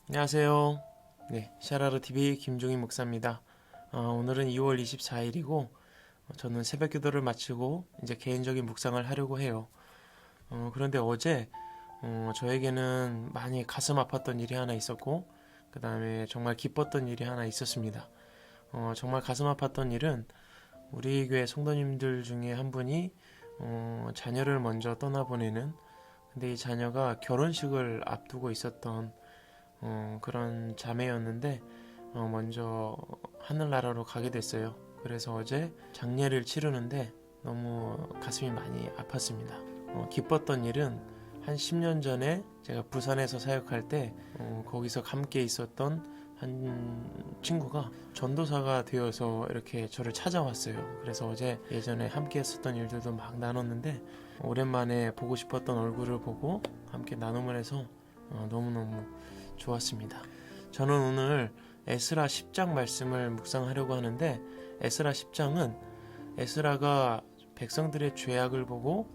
안녕하세요. 네, 샤라르TV 김종희 목사입니다. 오늘은 2월 24일이고, 저는 새벽 기도를 마치고 이제 개인적인 묵상을 하려고 해요. 그런데 어제 저에게는 많이 가슴 아팠던 일이 하나 있었고, 그 다음에 정말 기뻤던 일이 하나 있었습니다. 정말 가슴 아팠던 일은 우리 교회 성도님들 중에 한 분이 자녀를 먼저 떠나보내는, 근데 이 자녀가 결혼식을 앞두고 있었던 그런 자매였는데 먼저 하늘나라로 가게 됐어요. 그래서 어제 장례를 치르는데 너무 가슴이 많이 아팠습니다. 기뻤던 일은 한 10년 전에 제가 부산에서 사역할 때 거기서 함께 있었던 한 친구가 전도사가 되어서 이렇게 저를 찾아왔어요. 그래서 어제 예전에 함께 했었던 일들도 막 나눴는데 오랜만에 보고 싶었던 얼굴을 보고 함께 나눔을 해서 너무너무 좋았습니다. 저는 오늘 에스라 10장 말씀을 묵상하려고 하는데, 에스라 10장은 에스라가 백성들의 죄악을 보고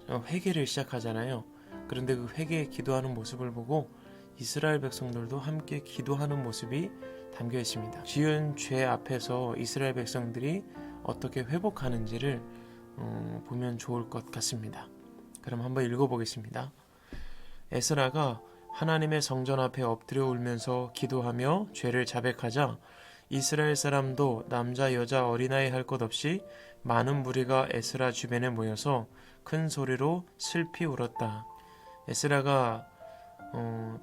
회개를 시작하잖아요. 그런데 그 회개에 기도하는 모습을 보고 이스라엘 백성들도 함께 기도하는 모습이 담겨 있습니다. 지은 죄 앞에서 이스라엘 백성들이 어떻게 회복하는지를 보면 좋을 것 같습니다. 그럼 한번 읽어보겠습니다. 에스라가 하나님의 성전 앞에 엎드려 울면서 기도하며 죄를 자백하자 이스라엘 사람도 남자 여자 어린아이 할 것 없이 많은 무리가 에스라 주변에 모여서 큰 소리로 슬피 울었다. 에스라가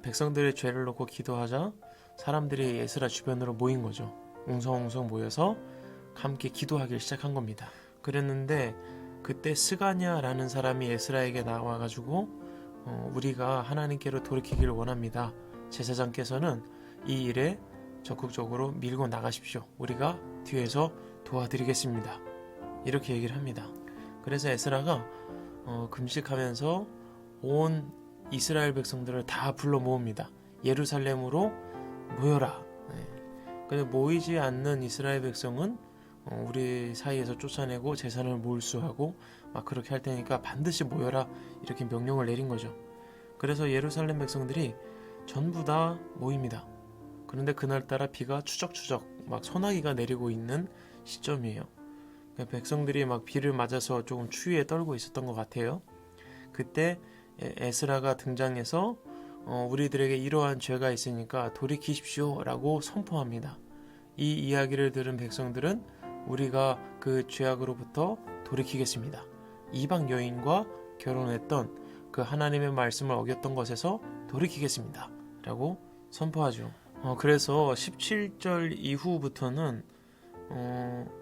백성들의 죄를 놓고 기도하자 사람들이 에스라 주변으로 모인 거죠. 웅성웅성 모여서 함께 기도하기 시작한 겁니다. 그랬는데 그때 스가냐라는 사람이 에스라에게 나와가지고 우리가 하나님께로 돌이키기를 원합니다. 제사장께서는 이 일에 적극적으로 밀고 나가십시오. 우리가 뒤에서 도와드리겠습니다. 이렇게 얘기를 합니다. 그래서 에스라가 금식하면서 온 이스라엘 백성들을 다 불러 모읍니다. 예루살렘으로 모여라. 근데 모이지 않는 이스라엘 백성은 우리 사이에서 쫓아내고 재산을 몰수하고 막 그렇게 할 테니까 반드시 모여라, 이렇게 명령을 내린 거죠. 그래서 예루살렘 백성들이 전부 다 모입니다. 그런데 그날따라 비가 추적추적 막 소나기가 내리고 있는 시점이에요. 백성들이 막 비를 맞아서 조금 추위에 떨고 있었던 것 같아요. 그때 에스라가 등장해서 우리들에게 이러한 죄가 있으니까 돌이키십시오 라고 선포합니다. 이 이야기를 들은 백성들은 우리가 그 죄악으로부터 돌이키겠습니다. 이방 여인과 결혼했던 그 하나님의 말씀을 어겼던 것에서 돌이키겠습니다 라고 선포하죠. 그래서 17절 이후부터는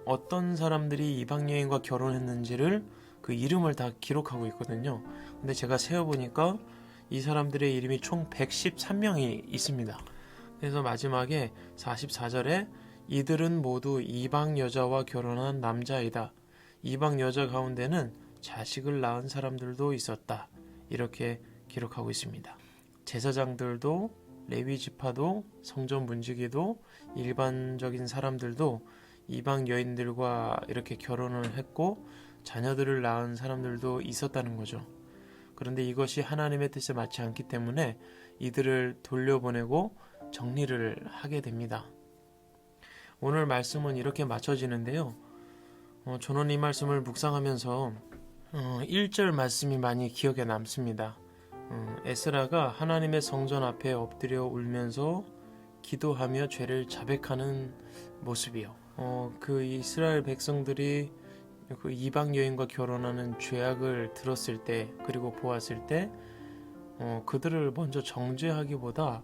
어떤 사람들이 이방 여인과 결혼했는지를 그 이름을 다 기록하고 있거든요. 근데 제가 세어보니까 이 사람들의 이름이 총 113명이 있습니다. 그래서 마지막에 44절에 이들은 모두 이방 여자와 결혼한 남자이다. 이방 여자 가운데는 자식을 낳은 사람들도 있었다. 이렇게 기록하고 있습니다. 제사장들도 레위 지파도 성전 문지기도 일반적인 사람들도 이방 여인들과 이렇게 결혼을 했고 자녀들을 낳은 사람들도 있었다는 거죠. 그런데 이것이 하나님의 뜻에 맞지 않기 때문에 이들을 돌려보내고 정리를 하게 됩니다. 오늘 말씀은 이렇게 맞춰지는데요. 저는 이 말씀을 묵상하면서 1절 말씀이 많이 기억에 남습니다. 에스라가 하나님의 성전 앞에 엎드려 울면서 기도하며 죄를 자백하는 모습이요. 그 이스라엘 백성들이 그 이방 여인과 결혼하는 죄악을 들었을 때, 그리고 보았을 때 그들을 먼저 정죄하기보다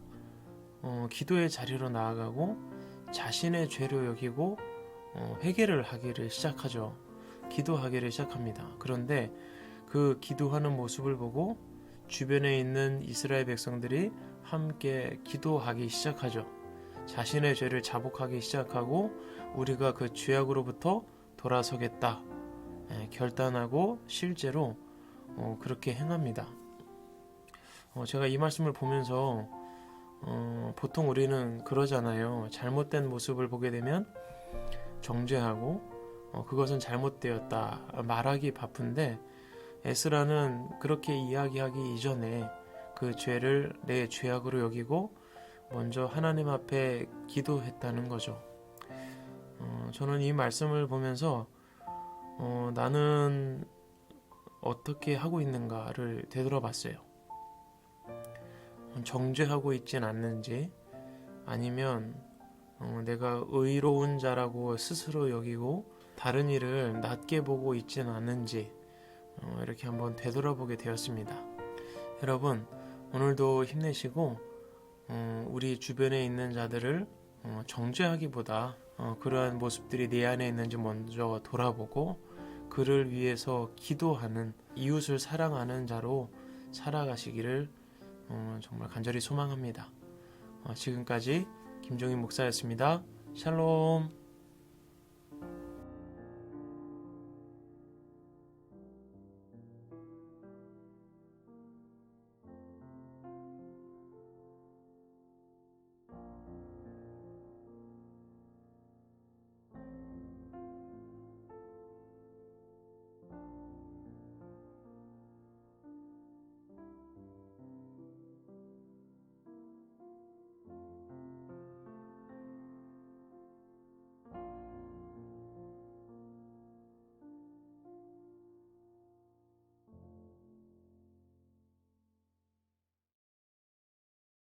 기도의 자리로 나아가고 자신의 죄로 여기고 회개를 하기를 시작하죠. 기도하기를 시작합니다. 그런데 그 기도하는 모습을 보고 주변에 있는 이스라엘 백성들이 함께 기도하기 시작하죠. 자신의 죄를 자복하기 시작하고 우리가 그 죄악으로부터 돌아서겠다 결단하고 실제로 그렇게 행합니다. 제가 이 말씀을 보면서 보통 우리는 그러잖아요. 잘못된 모습을 보게 되면 정죄하고 그것은 잘못되었다 말하기 바쁜데, 에스라는 그렇게 이야기하기 이전에 그 죄를 내 죄악으로 여기고 먼저 하나님 앞에 기도했다는 거죠. 저는 이 말씀을 보면서 나는 어떻게 하고 있는가를 되돌아봤어요. 정죄하고 있진 않는지, 아니면 내가 의로운 자라고 스스로 여기고 다른 일을 낮게 보고 있진 않은지 이렇게 한번 되돌아보게 되었습니다. 여러분, 오늘도 힘내시고 우리 주변에 있는 자들을 정죄하기보다 그러한 모습들이 내 안에 있는지 먼저 돌아보고 그를 위해서 기도하는, 이웃을 사랑하는 자로 살아가시기를 정말 간절히 소망합니다. 지금까지 김종인 목사였습니다. 샬롬.